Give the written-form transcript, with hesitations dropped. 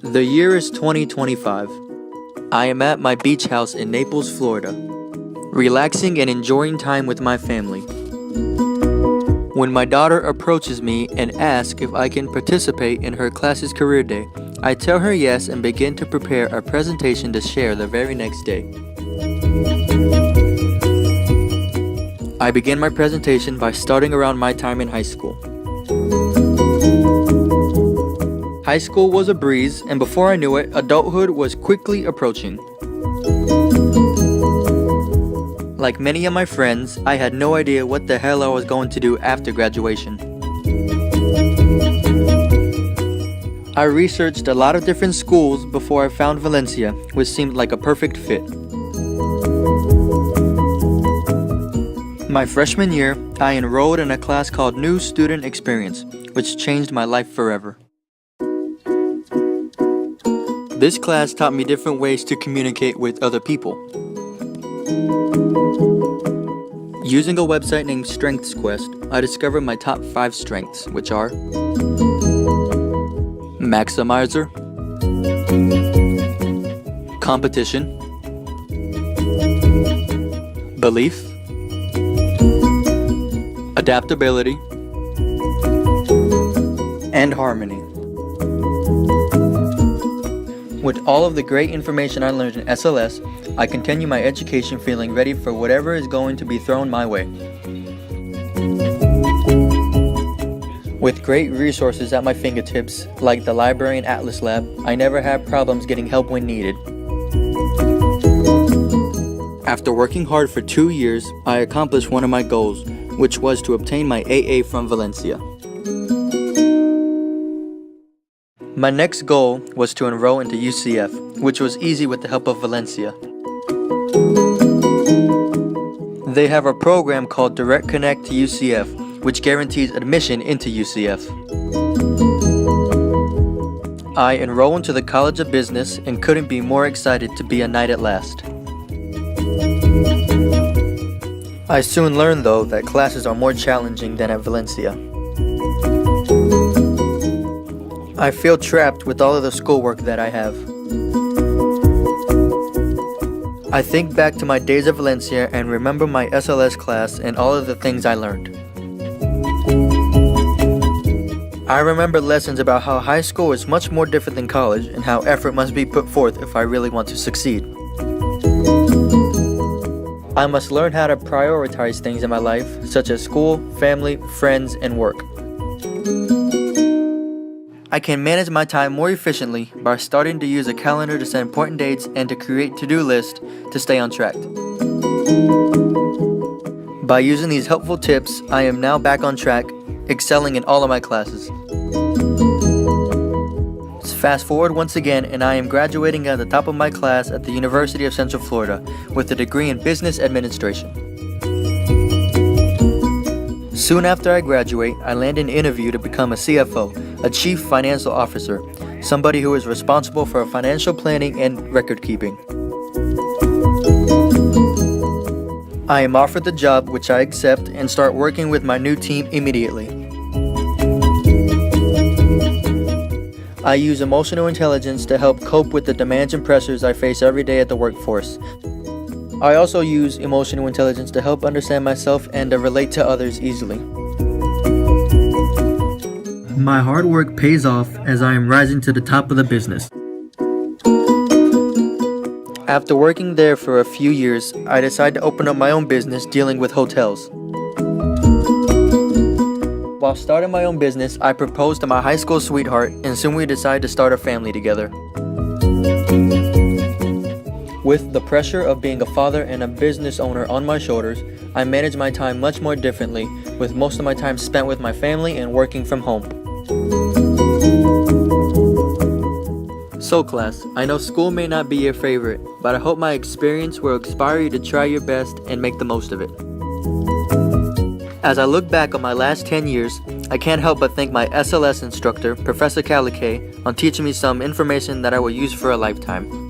The year is 2025. I am at my beach house in Naples, Florida, relaxing and enjoying time with my family. When my daughter approaches me and asks if I can participate in her class's career day, I tell her yes and begin to prepare a presentation to share the very next day. I begin my presentation by starting around my time in high school. High school was a breeze, and before I knew it, adulthood was quickly approaching. Like many of my friends, I had no idea what the hell I was going to do after graduation. I researched a lot of different schools before I found Valencia, which seemed like a perfect fit. My freshman year, I enrolled in a class called New Student Experience, which changed my life forever. This class taught me different ways to communicate with other people. Using a website named Strengths Quest, I discovered my top 5 strengths, which are Maximizer, Competition, Belief, Adaptability, and Harmony. With all of the great information I learned in SLS, I continue my education feeling ready for whatever is going to be thrown my way. With great resources at my fingertips, like the library and Atlas Lab, I never had problems getting help when needed. After working hard for 2 years, I accomplished one of my goals, which was to obtain my AA from Valencia. My next goal was to enroll into UCF, which was easy with the help of Valencia. They have a program called Direct Connect to UCF, which guarantees admission into UCF. I enrolled into the College of Business and couldn't be more excited to be a knight at last. I soon learned, though, that classes are more challenging than at Valencia. I feel trapped with all of the schoolwork that I have. I think back to my days at Valencia and remember my SLS class and all of the things I learned. I remember lessons about how high school is much more different than college and how effort must be put forth if I really want to succeed. I must learn how to prioritize things in my life, such as school, family, friends, and work. I can manage my time more efficiently by starting to use a calendar to set important dates and to create to-do lists to stay on track. By using these helpful tips, I am now back on track, excelling in all of my classes. Fast forward once again, and I am graduating at the top of my class at the University of Central Florida with a degree in Business Administration. Soon after I graduate, I land an interview to become a CFO, a Chief Financial Officer, somebody who is responsible for financial planning and record keeping. I am offered the job, which I accept, and start working with my new team immediately. I use emotional intelligence to help cope with the demands and pressures I face every day at the workforce. I also use emotional intelligence to help understand myself and to relate to others easily. My hard work pays off as I am rising to the top of the business. After working there for a few years, I decided to open up my own business dealing with hotels. While starting my own business, I proposed to my high school sweetheart, and soon we decided to start a family together. With the pressure of being a father and a business owner on my shoulders, I manage my time much more differently, with most of my time spent with my family and working from home. So class, I know school may not be your favorite, but I hope my experience will inspire you to try your best and make the most of it. As I look back on my last 10 years, I can't help but thank my SLS instructor, Professor Calique, on teaching me some information that I will use for a lifetime.